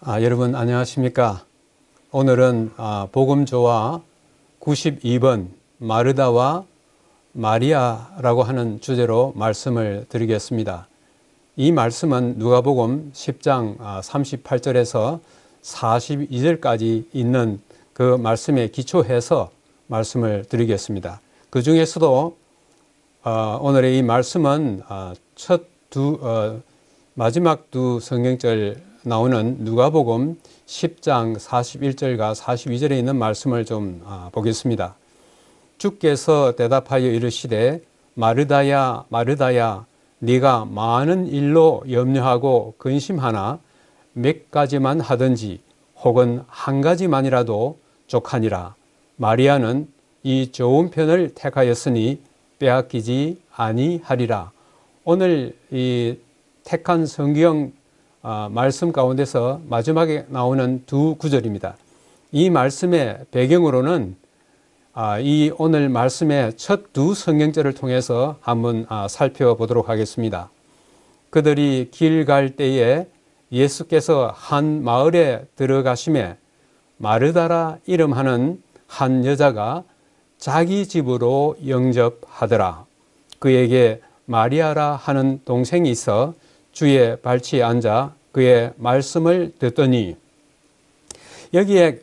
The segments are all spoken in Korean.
여러분 안녕하십니까? 오늘은 복음조화 92번 마르다와 마리아라고 하는 주제로 말씀을 드리겠습니다. 이 말씀은 누가복음 10장 38절에서 42절까지 있는 그 말씀에 기초해서 말씀을 드리겠습니다. 그 중에서도 오늘의 이 말씀은 마지막 두 성경절 나오는 누가복음 10장 41절과 42절에 있는 말씀을 좀 보겠습니다. 주께서 대답하여 이르시되 마르다야 마르다야 네가 많은 일로 염려하고 근심하나 몇 가지만 하든지 혹은 한 가지만이라도 족하니라. 마리아는 이 좋은 편을 택하였으니 빼앗기지 아니하리라. 오늘 이 택한 성경 말씀 가운데서 마지막에 나오는 두 구절입니다. 이 말씀의 배경으로는 이 오늘 말씀의 첫 두 성경절을 통해서 한번 살펴보도록 하겠습니다. 그들이 길 갈 때에 예수께서 한 마을에 들어가심에 마르다라 이름하는 한 여자가 자기 집으로 영접하더라. 그에게 마리아라 하는 동생이 있어 주의 발치에 앉아 그의 말씀을 듣더니, 여기에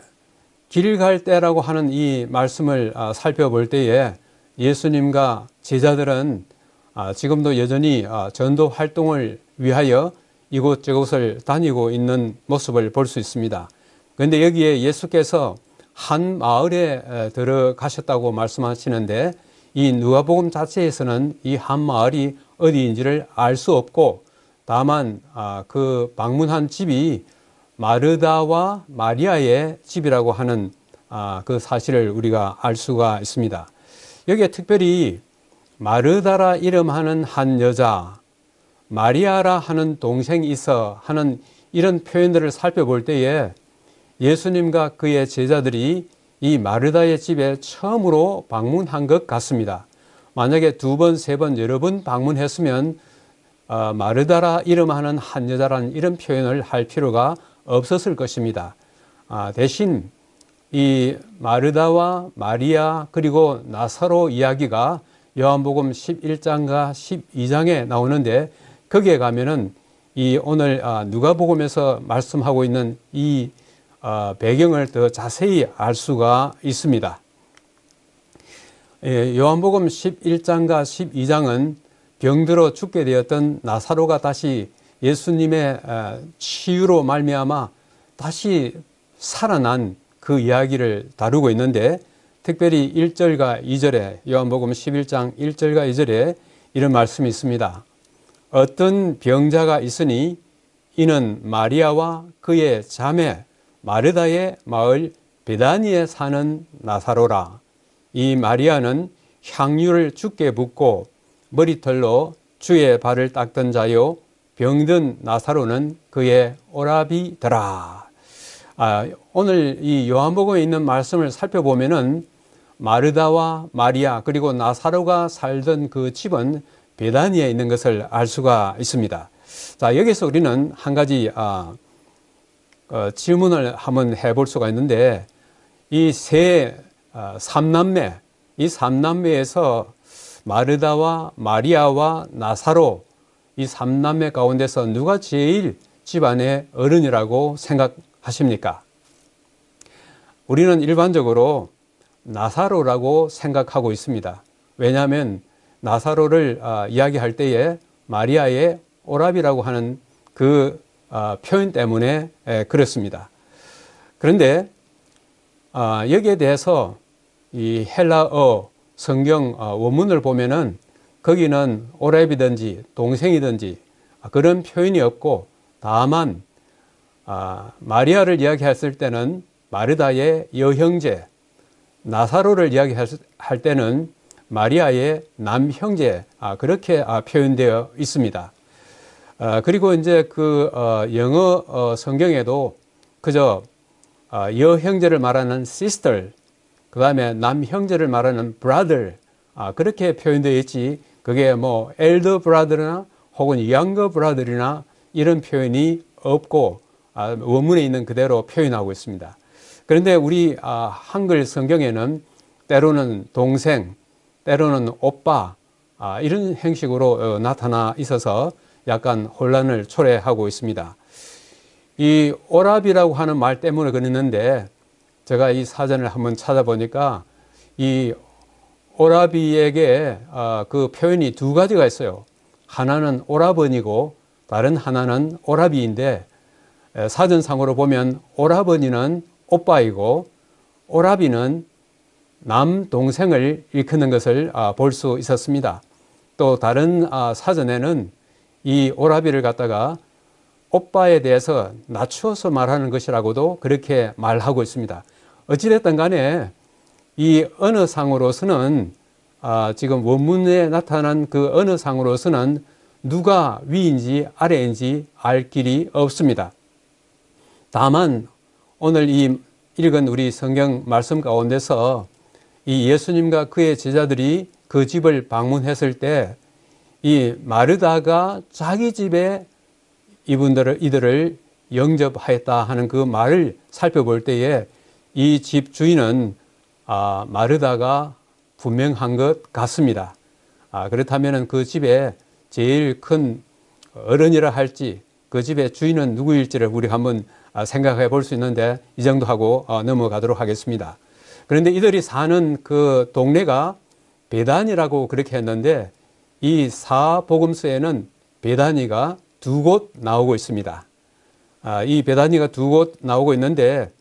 길 갈 때라고 하는 이 말씀을 살펴볼 때에 예수님과 제자들은 지금도 여전히 전도 활동을 위하여 이곳저곳을 다니고 있는 모습을 볼 수 있습니다. 그런데 여기에 예수께서 한 마을에 들어가셨다고 말씀하시는데 이 누가복음 자체에서는 이 한 마을이 어디인지를 알 수 없고, 다만 그 방문한 집이 마르다와 마리아의 집이라고 하는 그 사실을 우리가 알 수가 있습니다. 여기에 특별히 마르다라 이름하는 한 여자, 마리아라 하는 동생이 있어 하는 이런 표현들을 살펴볼 때에 예수님과 그의 제자들이 이 마르다의 집에 처음으로 방문한 것 같습니다. 만약에 두 번, 세 번, 여러 번 방문했으면 마르다라 이름하는 한 여자라는 이런 표현을 할 필요가 없었을 것입니다. 대신 이 마르다와 마리아 그리고 나사로 이야기가 요한복음 11장과 12장에 나오는데, 거기에 가면은 이 오늘 누가복음에서 말씀하고 있는 이 배경을 더 자세히 알 수가 있습니다. 요한복음 11장과 12장은 병들어 죽게 되었던 나사로가 다시 예수님의 치유로 말미암아 다시 살아난 그 이야기를 다루고 있는데, 특별히 1절과 2절에 요한복음 11장 1절과 2절에 이런 말씀이 있습니다. 어떤 병자가 있으니 이는 마리아와 그의 자매 마르다의 마을 베다니에 사는 나사로라. 이 마리아는 향유를 주께 붓고 머리털로 주의 발을 닦던 자요, 병든 나사로는 그의 오라비더라. 오늘 이 요한복음에 있는 말씀을 살펴보면은 마르다와 마리아 그리고 나사로가 살던 그 집은 베다니에 있는 것을 알 수가 있습니다. 자, 여기서 우리는 한 가지 질문을 한번 해볼 수가 있는데, 이 삼남매, 이 삼남매에서 마르다와 마리아와 나사로, 이 삼남매 가운데서 누가 제일 집안의 어른이라고 생각하십니까? 우리는 일반적으로 나사로라고 생각하고 있습니다. 왜냐하면 나사로를 이야기할 때에 마리아의 오라비라고 하는 그 표현 때문에 그렇습니다. 그런데 여기에 대해서 이 헬라어 성경 원문을 보면은 거기는 오라비든지 동생이든지 그런 표현이 없고, 다만 마리아를 이야기했을 때는 마르다의 여형제, 나사로를 이야기할 때는 마리아의 남형제, 그렇게 표현되어 있습니다. 그리고 이제 그 영어 성경에도 그저 여형제를 말하는 sister, 그 다음에 남형제를 말하는 brother, 그렇게 표현되어 있지, 그게 뭐 elder brother나 혹은 younger brother이나 이런 표현이 없고, 원문에 있는 그대로 표현하고 있습니다. 그런데 우리 한글 성경에는 때로는 동생, 때로는 오빠 이런 형식으로 나타나 있어서 약간 혼란을 초래하고 있습니다. 이 오라비라고 하는 말 때문에 그랬는데 제가 이 사전을 한번 찾아보니까 이 오라비에게 그 표현이 두 가지가 있어요. 하나는 오라버니고 다른 하나는 오라비인데 사전상으로 보면 오라버니는 오빠이고 오라비는 남동생을 일컫는 것을 볼 수 있었습니다. 또 다른 사전에는 이 오라비를 갖다가 오빠에 대해서 낮추어서 말하는 것이라고도 그렇게 말하고 있습니다. 어찌됐든 간에 이 언어상으로서는 지금 원문에 나타난 그 언어상으로서는 누가 위인지 아래인지 알 길이 없습니다. 다만 오늘 이 읽은 우리 성경 말씀 가운데서 이 예수님과 그의 제자들이 그 집을 방문했을 때 이 마르다가 자기 집에 이들을 영접하였다 하는 그 말을 살펴볼 때에 이 집 주인은 마르다가 분명한 것 같습니다. 그렇다면 그 집에 제일 큰 어른이라 할지 그 집의 주인은 누구일지를 우리 한번 생각해 볼 수 있는데 이 정도 하고 넘어가도록 하겠습니다. 그런데 이들이 사는 그 동네가 베단이라고 그렇게 했는데 이 사복음서에는 베다니가 두 곳 나오고 있습니다. 이 베다니가 두 곳 나오고 있는데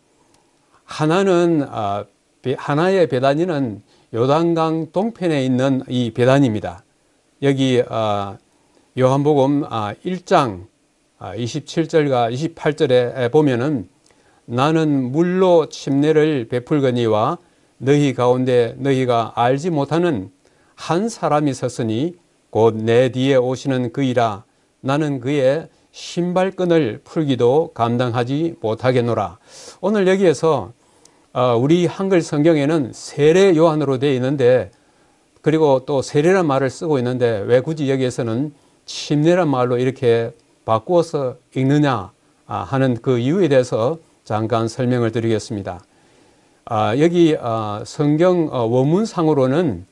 하나의 베다니는 요단강 동편에 있는 이 베다니입니다. 여기 요한복음 1장 27절과 28절에 보면은 나는 물로 침례를 베풀거니와 너희 가운데 너희가 알지 못하는 한 사람이 섰으니 곧 내 뒤에 오시는 그이라 나는 그의 신발끈을 풀기도 감당하지 못하겠노라. 오늘 여기에서 우리 한글 성경에는 세례 요한으로 되어 있는데 그리고 또 세례란 말을 쓰고 있는데 왜 굳이 여기에서는 침례란 말로 이렇게 바꾸어서 읽느냐 하는 그 이유에 대해서 잠깐 설명을 드리겠습니다. 여기 성경 원문상으로는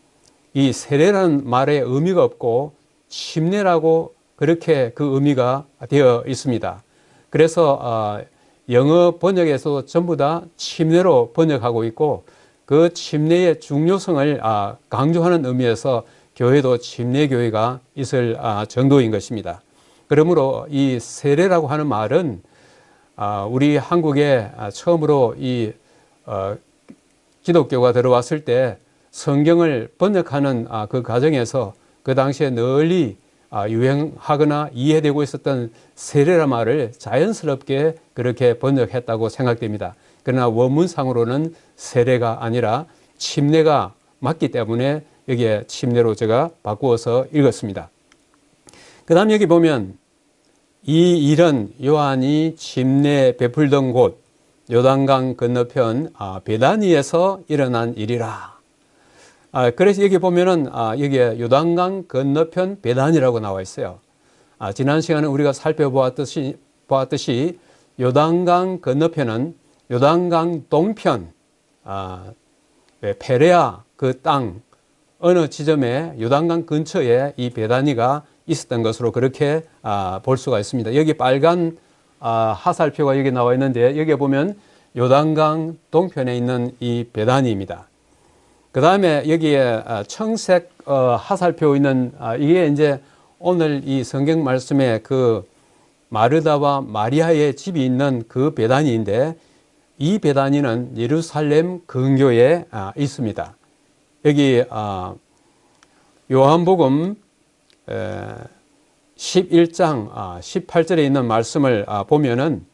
이 세례라는 말의 의미가 없고 침례라고 그렇게 그 의미가 되어 있습니다. 그래서 영어 번역에서 전부 다 침례로 번역하고 있고 그 침례의 중요성을 강조하는 의미에서 교회도 침례교회가 있을 정도인 것입니다. 그러므로 이 세례라고 하는 말은 우리 한국에 처음으로 이 기독교가 들어왔을 때 성경을 번역하는 그 과정에서 그 당시에 널리 유행하거나 이해되고 있었던 세례란 말을 자연스럽게 그렇게 번역했다고 생각됩니다. 그러나 원문상으로는 세례가 아니라 침례가 맞기 때문에 여기에 침례로 제가 바꾸어서 읽었습니다. 그 다음 여기 보면 이 일은 요한이 침례 베풀던 곳 요단강 건너편 베다니에서 일어난 일이라. 그래서 여기 보면은 여기에 요단강 건너편 베다니라고 나와 있어요. 지난 시간에 우리가 살펴보았듯이 요단강 건너편은 요단강 동편 페레아 그 땅 어느 지점에 요단강 근처에 이 베다니가 있었던 것으로 그렇게 볼 수가 있습니다. 여기 빨간 하살표가 여기 나와 있는데 여기에 보면 요단강 동편에 있는 이 베다니입니다. 그 다음에 여기에 청색 하살표 있는 이게 이제 오늘 이 성경 말씀에 그 마르다와 마리아의 집이 있는 그 베다니인데 이 베다니는 예루살렘 근교에 있습니다. 여기 요한복음 11장 18절에 있는 말씀을 보면은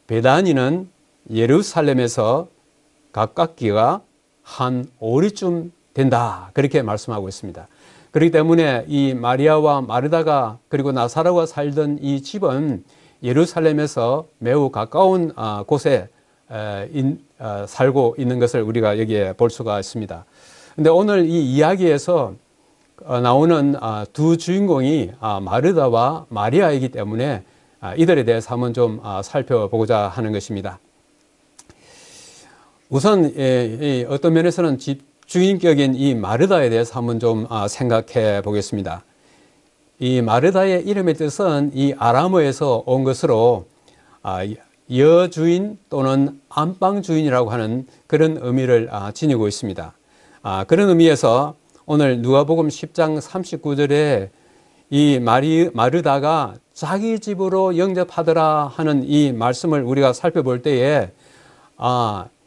베다니는 예루살렘에서 가깝기가 한 오리쯤 된다 그렇게 말씀하고 있습니다. 그렇기 때문에 이 마리아와 마르다가 그리고 나사로가 살던 이 집은 예루살렘에서 매우 가까운 곳에 살고 있는 것을 우리가 여기에 볼 수가 있습니다. 그런데 오늘 이 이야기에서 나오는 두 주인공이 마르다와 마리아이기 때문에 이들에 대해서 한번 좀 살펴보고자 하는 것입니다. 우선 어떤 면에서는 집주인격인 이 마르다에 대해서 한번 좀 생각해 보겠습니다. 이 마르다의 이름의 뜻은 이 아람어에서 온 것으로 여주인 또는 안방주인이라고 하는 그런 의미를 지니고 있습니다. 그런 의미에서 오늘 누가복음 10장 39절에 이 마르다가 자기 집으로 영접하더라 하는 이 말씀을 우리가 살펴볼 때에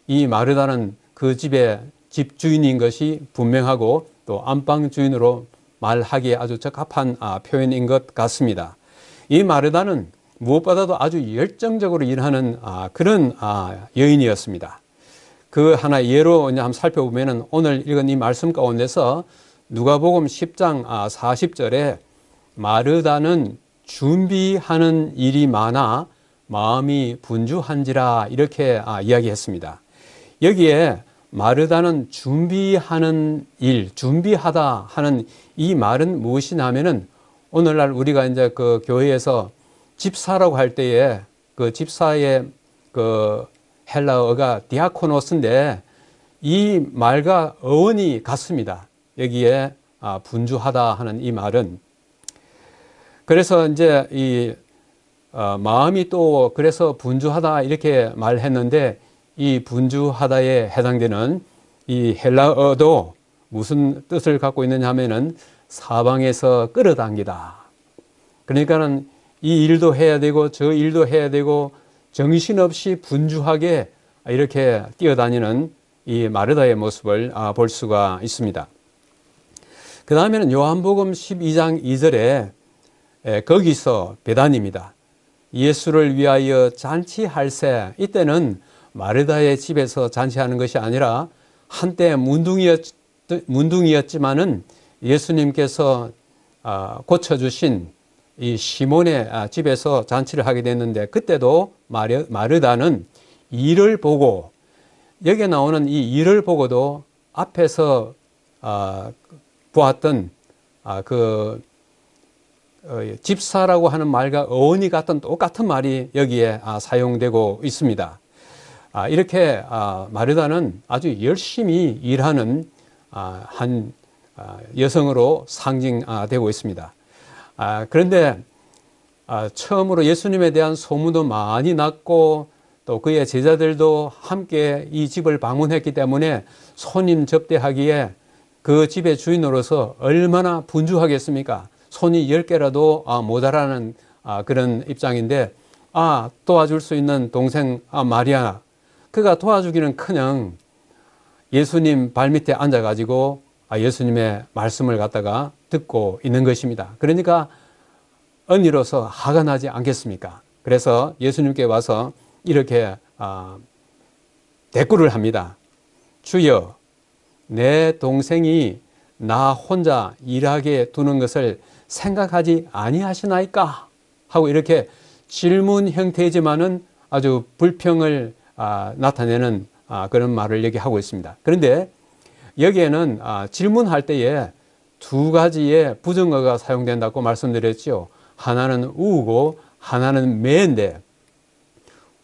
이 마르다는 그 집의 집주인인 것이 분명하고 또 안방주인으로 말하기에 아주 적합한 표현인 것 같습니다. 이 마르다는 무엇보다도 아주 열정적으로 일하는 그런 여인이었습니다. 그 하나 예로 한번 살펴보면 오늘 읽은 이 말씀 가운데서 누가복음 10장 40절에 마르다는 준비하는 일이 많아 마음이 분주한지라 이렇게 이야기했습니다. 여기에 마르다는 준비하는 일, 준비하다 하는 이 말은 무엇이냐 하면은 오늘날 우리가 이제 그 교회에서 집사라고 할 때에 그 집사의 그 헬라어가 디아코노스인데 이 말과 어원이 같습니다. 여기에 분주하다 하는 이 말은 그래서 이제 이 마음이 또 그래서 분주하다 이렇게 말했는데 이 분주하다에 해당되는 이 헬라어도 무슨 뜻을 갖고 있느냐 하면은 사방에서 끌어당기다. 그러니까는 이 일도 해야 되고 저 일도 해야 되고 정신없이 분주하게 이렇게 뛰어다니는 이 마르다의 모습을 볼 수가 있습니다. 그 다음에는 요한복음 12장 2절에 거기서 베다니입니다. 예수를 위하여 잔치할세. 이때는 마르다의 집에서 잔치하는 것이 아니라 한때 문둥이였지만은 예수님께서 고쳐주신 이 시몬의 집에서 잔치를 하게 됐는데 그때도 마르다는 일을 보고 여기에 나오는 이 일을 보고도 앞에서 보았던 집사라고 하는 말과 어원이 같은 똑같은 말이 여기에 사용되고 있습니다. 이렇게 마르다는 아주 열심히 일하는 한 여성으로 상징되고 있습니다. 그런데 처음으로 예수님에 대한 소문도 많이 났고 또 그의 제자들도 함께 이 집을 방문했기 때문에 손님 접대하기에 그 집의 주인으로서 얼마나 분주하겠습니까? 손이 10개라도 모자라는 그런 입장인데 도와줄 수 있는 동생 마리아 그가 도와주기는커녕 예수님 발밑에 앉아가지고 예수님의 말씀을 갖다가 듣고 있는 것입니다. 그러니까 언니로서 화가 나지 않겠습니까? 그래서 예수님께 와서 이렇게 대꾸를 합니다. 주여, 내 동생이 나 혼자 일하게 두는 것을 생각하지 아니하시나이까? 하고 이렇게 질문 형태이지만은 아주 불평을 나타내는 그런 말을 얘기하고 있습니다. 그런데 여기에는 질문할 때에 두 가지의 부정어가 사용된다고 말씀드렸죠. 하나는 우고 하나는 매인데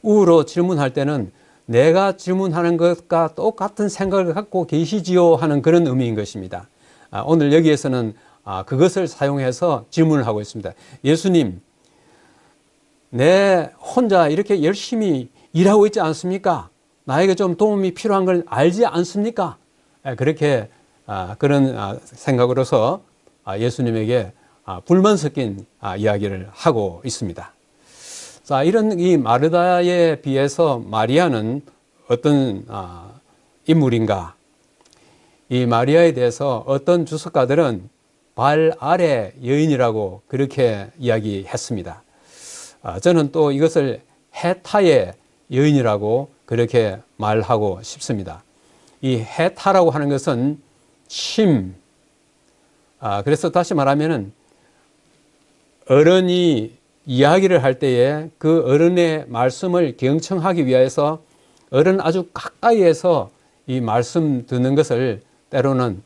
우로 질문할 때는 내가 질문하는 것과 똑같은 생각을 갖고 계시지요 하는 그런 의미인 것입니다. 오늘 여기에서는 그것을 사용해서 질문을 하고 있습니다. 예수님, 내 혼자 이렇게 열심히 일하고 있지 않습니까? 나에게 좀 도움이 필요한 걸 알지 않습니까? 그렇게 그런 생각으로서 예수님에게 불만 섞인 이야기를 하고 있습니다. 자, 이런 이 마르다에 비해서 마리아는 어떤 인물인가? 이 마리아에 대해서 어떤 주석가들은 발 아래 여인이라고 그렇게 이야기했습니다. 저는 또 이것을 해타의 여인이라고 그렇게 말하고 싶습니다. 이 해타라고 하는 것은 그래서 다시 말하면은 어른이 이야기를 할 때에 그 어른의 말씀을 경청하기 위해서 어른 아주 가까이에서 이 말씀 듣는 것을 때로는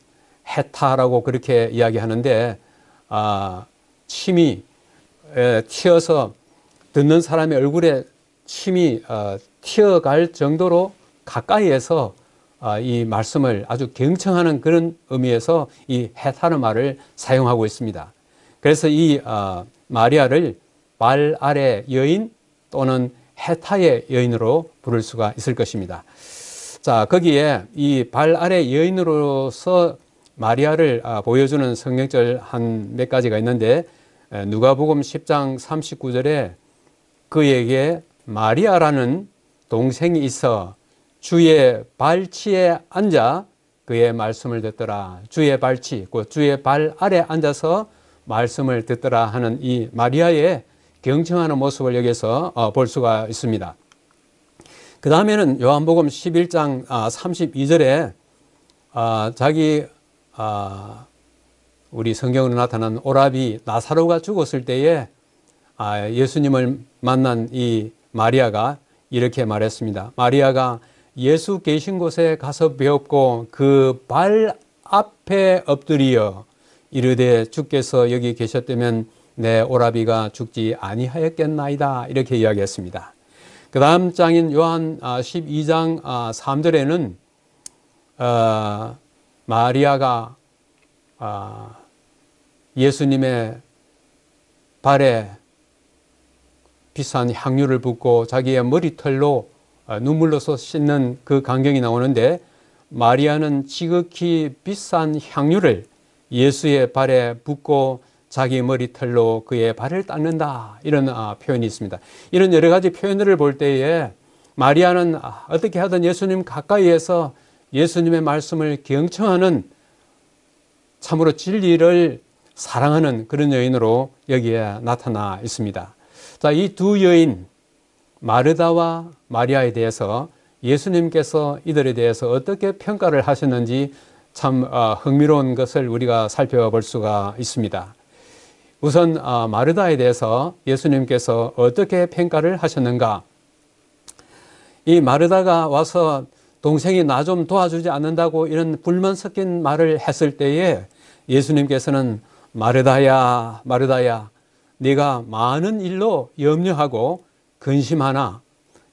해타라고 그렇게 이야기하는데 침이 튀어서 듣는 사람의 얼굴에 침이 튀어갈 정도로 가까이에서 이 말씀을 아주 경청하는 그런 의미에서 이 헷하는 말을 사용하고 있습니다. 그래서 이 마리아를 발 아래 여인 또는 헷하의 여인으로 부를 수가 있을 것입니다. 자, 거기에 이 발 아래 여인으로서 마리아를 보여주는 성경절 한 몇 가지가 있는데, 누가복음 10장 39절에 그에게 마리아라는 동생이 있어 주의 발치에 앉아 그의 말씀을 듣더라. 주의 발치, 주의 발 아래 앉아서 말씀을 듣더라 하는 이 마리아의 경청하는 모습을 여기서 볼 수가 있습니다. 그 다음에는 요한복음 11장 32절에 자기 우리 성경으로 나타난 오라비 나사로가 죽었을 때에 예수님을 만난 이 마리아가 이렇게 말했습니다. 마리아가 예수 계신 곳에 가서 배웠고 그 발 앞에 엎드리어 이르되 주께서 여기 계셨다면 내 오라비가 죽지 아니하였겠나이다, 이렇게 이야기했습니다. 그 다음 장인 요한 12장 3절에는 마리아가 예수님의 발에 비싼 향유를 붓고 자기의 머리털로 눈물로서 씻는 그 광경이 나오는데, 마리아는 지극히 비싼 향유를 예수의 발에 붓고 자기 머리털로 그의 발을 닦는다, 이런 표현이 있습니다. 이런 여러 가지 표현들을 볼 때에 마리아는 어떻게 하든 예수님 가까이에서 예수님의 말씀을 경청하는, 참으로 진리를 사랑하는 그런 여인으로 여기에 나타나 있습니다. 자, 이 두 여인 마르다와 마리아에 대해서 예수님께서 이들에 대해서 어떻게 평가를 하셨는지 참 흥미로운 것을 우리가 살펴볼 수가 있습니다. 우선 마르다에 대해서 예수님께서 어떻게 평가를 하셨는가? 이 마르다가 와서 동생이 나 좀 도와주지 않는다고 이런 불만 섞인 말을 했을 때에 예수님께서는 마르다야, 마르다야, 네가 많은 일로 염려하고 근심하나,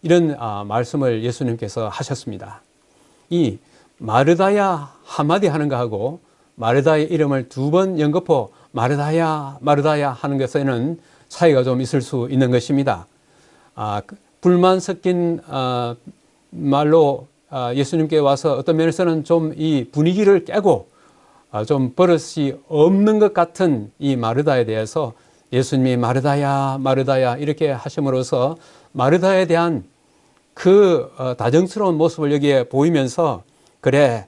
이런 말씀을 예수님께서 하셨습니다. 이 마르다야 한마디 하는 거하고 마르다의 이름을 두 번 연거푸 마르다야, 마르다야 하는 것에는 차이가 좀 있을 수 있는 것입니다. 불만 섞인 말로 예수님께 와서 어떤 면에서는 좀 이 분위기를 깨고 좀 버릇이 없는 것 같은 이 마르다에 대해서 예수님이 마르다야, 마르다야 이렇게 하심으로써 마르다에 대한 그 다정스러운 모습을 여기에 보이면서, 그래,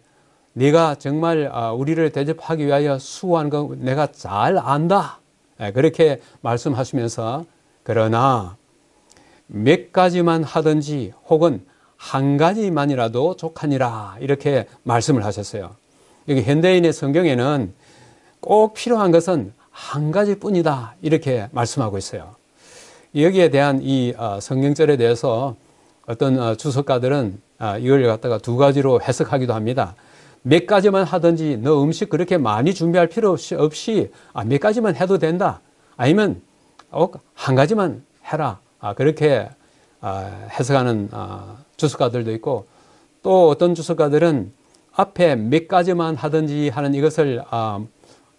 네가 정말 우리를 대접하기 위하여 수고한 거 내가 잘 안다, 그렇게 말씀하시면서, 그러나 몇 가지만 하든지 혹은 한 가지만이라도 족하니라, 이렇게 말씀을 하셨어요. 여기 현대인의 성경에는 꼭 필요한 것은 한 가지뿐이다, 이렇게 말씀하고 있어요. 여기에 대한 이 성경절에 대해서 어떤 주석가들은 이걸 갖다가 두 가지로 해석하기도 합니다. 몇 가지만 하든지 너 음식 그렇게 많이 준비할 필요 없이 몇 가지만 해도 된다. 아니면 한 가지만 해라. 그렇게 해석하는 주석가들도 있고, 또 어떤 주석가들은 앞에 몇 가지만 하든지 하는 이것을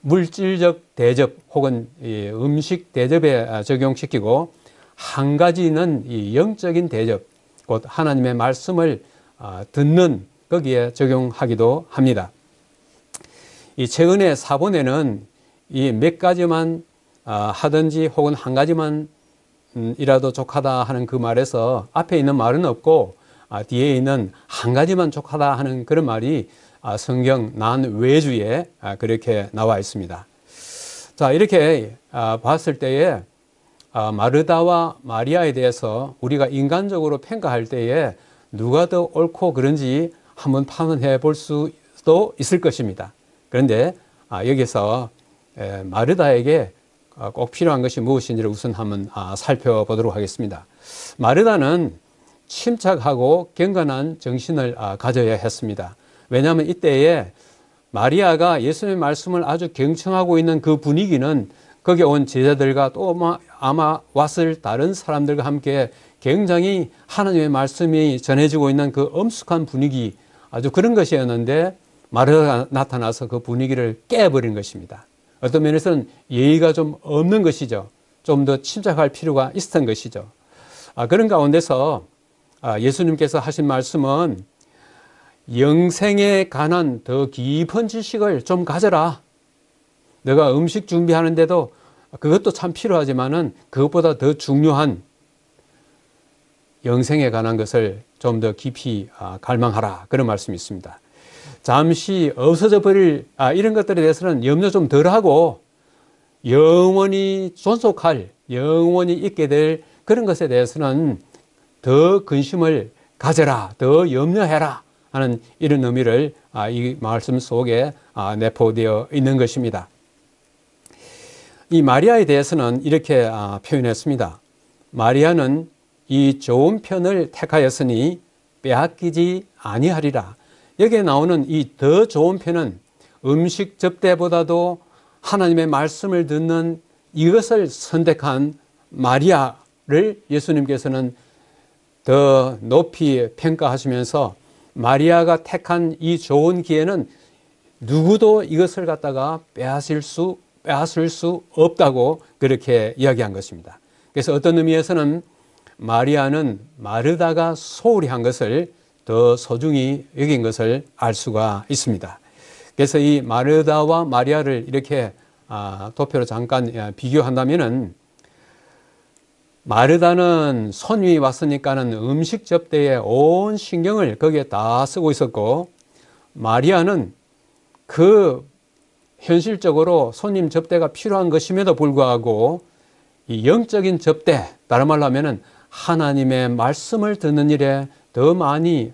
물질적 대접 혹은 음식 대접에 적용시키고, 한 가지는 이 영적인 대접, 곧 하나님의 말씀을 듣는 거기에 적용하기도 합니다. 이 최근의 사본에는 이 몇 가지만 하든지 혹은 한 가지만 이라도 족하다 하는 그 말에서 앞에 있는 말은 없고 뒤에 있는 한 가지만 족하다 하는 그런 말이 성경 난외주에 그렇게 나와 있습니다. 자, 이렇게 봤을 때에 마르다와 마리아에 대해서 우리가 인간적으로 평가할 때에 누가 더 옳고 그른지 한번 판단해 볼 수도 있을 것입니다. 그런데 여기서 마르다에게 꼭 필요한 것이 무엇인지를 우선 한번 살펴보도록 하겠습니다. 마르다는 침착하고 경건한 정신을 가져야 했습니다. 왜냐하면 이때에 마리아가 예수님의 말씀을 아주 경청하고 있는 그 분위기는 거기 온 제자들과 또 아마 왔을 다른 사람들과 함께 굉장히 하나님의 말씀이 전해지고 있는 그 엄숙한 분위기, 아주 그런 것이었는데 마르다가 나타나서 그 분위기를 깨버린 것입니다. 어떤 면에서는 예의가 좀 없는 것이죠. 좀 더 침착할 필요가 있었던 것이죠. 그런 가운데서 예수님께서 하신 말씀은 영생에 관한 더 깊은 지식을 좀 가져라. 너가 음식 준비하는데도 그것도 참 필요하지만은 그것보다 더 중요한 영생에 관한 것을 좀 더 깊이 갈망하라. 그런 말씀이 있습니다. 잠시 없어져 버릴 이런 것들에 대해서는 염려 좀 덜하고 영원히 존속할, 영원히 있게 될 그런 것에 대해서는 더 근심을 가져라, 더 염려해라 하는 이런 의미를 이 말씀 속에 내포되어 있는 것입니다. 이 마리아에 대해서는 이렇게 표현했습니다. 마리아는 이 좋은 편을 택하였으니 빼앗기지 아니하리라. 여기에 나오는 이 더 좋은 편은 음식 접대보다도 하나님의 말씀을 듣는 이것을 선택한 마리아를 예수님께서는 더 높이 평가하시면서 마리아가 택한 이 좋은 기회는 누구도 이것을 갖다가 빼앗을 수 없다고 그렇게 이야기한 것입니다. 그래서 어떤 의미에서는 마리아는 마르다가 소홀히 한 것을 더 소중히 여긴 것을 알 수가 있습니다. 그래서 이 마르다와 마리아를 이렇게 도표로 잠깐 비교한다면은 마르다는 손님이 왔으니까는 음식 접대에 온 신경을 거기에 다 쓰고 있었고, 마리아는 그 현실적으로 손님 접대가 필요한 것임에도 불구하고 이 영적인 접대, 다른 말로 하면은 하나님의 말씀을 듣는 일에 더 많이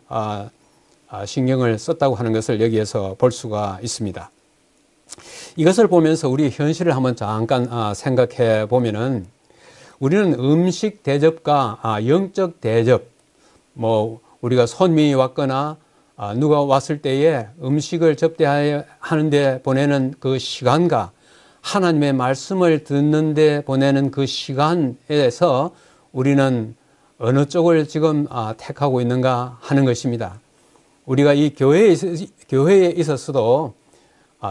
신경을 썼다고 하는 것을 여기에서 볼 수가 있습니다. 이것을 보면서 우리 현실을 한번 잠깐 생각해 보면은 우리는 음식 대접과 영적 대접, 우리가 손님이 왔거나 누가 왔을 때에 음식을 접대하는데 보내는 그 시간과 하나님의 말씀을 듣는데 보내는 그 시간에서 우리는 어느 쪽을 지금 택하고 있는가 하는 것입니다. 우리가 이 교회에 있어서도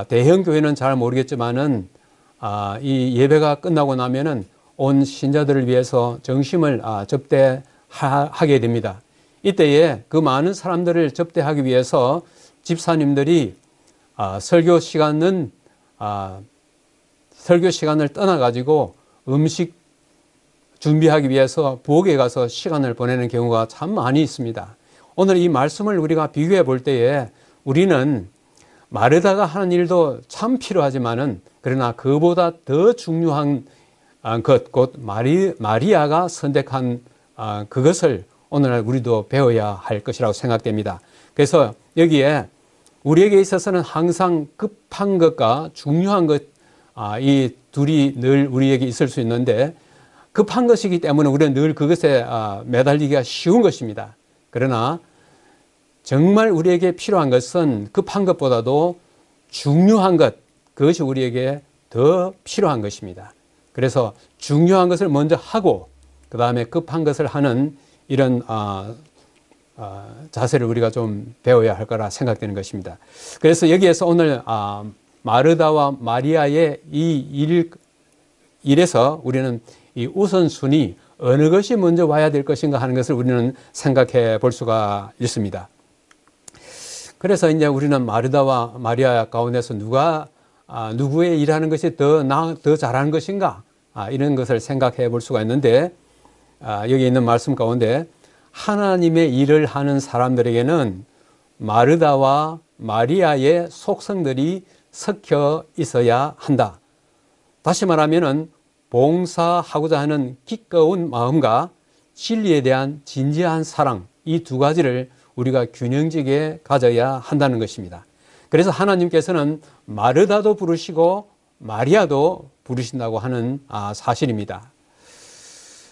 대형 교회는 잘 모르겠지만은 이 예배가 끝나고 나면은 온 신자들을 위해서 점심을 접대하게 됩니다. 이때에 그 많은 사람들을 접대하기 위해서 집사님들이 설교 시간을 떠나가지고 음식 준비하기 위해서 부엌에 가서 시간을 보내는 경우가 참 많이 있습니다. 오늘 이 말씀을 우리가 비교해 볼 때에 우리는 마르다가 하는 일도 참 필요하지만은 그러나 그보다 더 중요한 것, 곧 마리아가 선택한 그것을 오늘날 우리도 배워야 할 것이라고 생각됩니다. 그래서 여기에 우리에게 있어서는 항상 급한 것과 중요한 것, 이 둘이 늘 우리에게 있을 수 있는데 급한 것이기 때문에 우리는 늘 그것에 매달리기가 쉬운 것입니다. 그러나 정말 우리에게 필요한 것은 급한 것보다도 중요한 것, 그것이 우리에게 더 필요한 것입니다. 그래서 중요한 것을 먼저 하고 그 다음에 급한 것을 하는 이런 자세를 우리가 좀 배워야 할 거라 생각되는 것입니다. 그래서 여기에서 오늘 마르다와 마리아의 이 일에서 우리는 이 우선순위, 어느 것이 먼저 와야 될 것인가 하는 것을 우리는 생각해 볼 수가 있습니다. 그래서 이제 우리는 마르다와 마리아 가운데서 누구의 일하는 것이 더 잘하는 것인가, 이런 것을 생각해 볼 수가 있는데, 여기 있는 말씀 가운데 하나님의 일을 하는 사람들에게는 마르다와 마리아의 속성들이 섞여 있어야 한다. 다시 말하면은 봉사하고자 하는 기꺼운 마음과 진리에 대한 진지한 사랑, 이 두 가지를 우리가 균형지게 가져야 한다는 것입니다. 그래서 하나님께서는 마르다도 부르시고 마리아도 부르신다고 하는 사실입니다.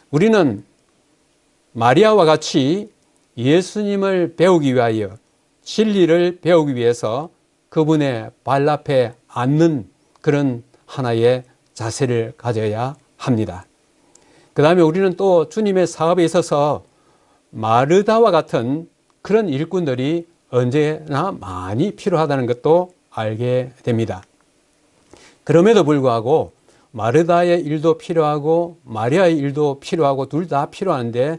우리는 마리아와 같이 예수님을 배우기 위하여, 진리를 배우기 위해서 그분의 발 앞에 앉는 그런 하나의 자세를 가져야 합니다. 그 다음에 우리는 또 주님의 사업에 있어서 마르다와 같은 그런 일꾼들이 언제나 많이 필요하다는 것도 알게 됩니다. 그럼에도 불구하고 마르다의 일도 필요하고 마리아의 일도 필요하고 둘 다 필요한데,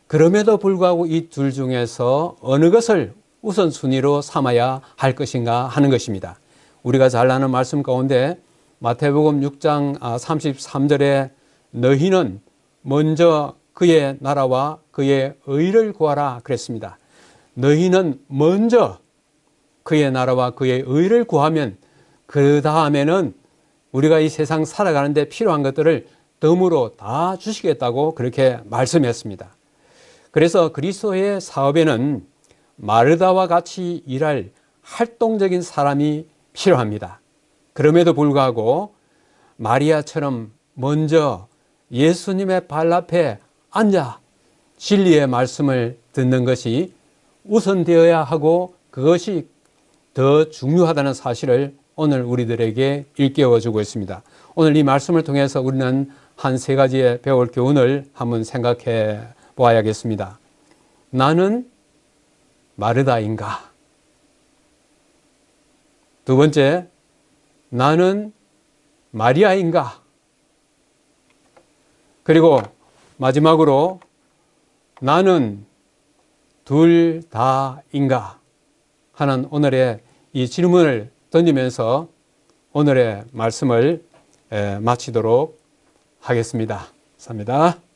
그럼에도 불구하고 이 둘 중에서 어느 것을 우선순위로 삼아야 할 것인가 하는 것입니다. 우리가 잘 아는 말씀 가운데 마태복음 6장 33절에 너희는 먼저 그의 나라와 그의 의를 구하라 그랬습니다. 너희는 먼저 그의 나라와 그의 의를 구하면 그 다음에는 우리가 이 세상 살아가는데 필요한 것들을 덤으로 다 주시겠다고 그렇게 말씀했습니다. 그래서 그리스도의 사업에는 마르다와 같이 일할 활동적인 사람이 필요합니다. 그럼에도 불구하고 마리아처럼 먼저 예수님의 발 앞에 앉아 진리의 말씀을 듣는 것이 우선되어야 하고 그것이 더 중요하다는 사실을 오늘 우리들에게 일깨워 주고 있습니다. 오늘 이 말씀을 통해서 우리는 한 세 가지의 배울 교훈을 한번 생각해 보아야겠습니다. 나는 마르다인가? 두 번째, 나는 마리아인가? 그리고 마지막으로 나는 둘 다인가 하는 오늘의 이 질문을 던지면서 오늘의 말씀을 마치도록 하겠습니다. 감사합니다.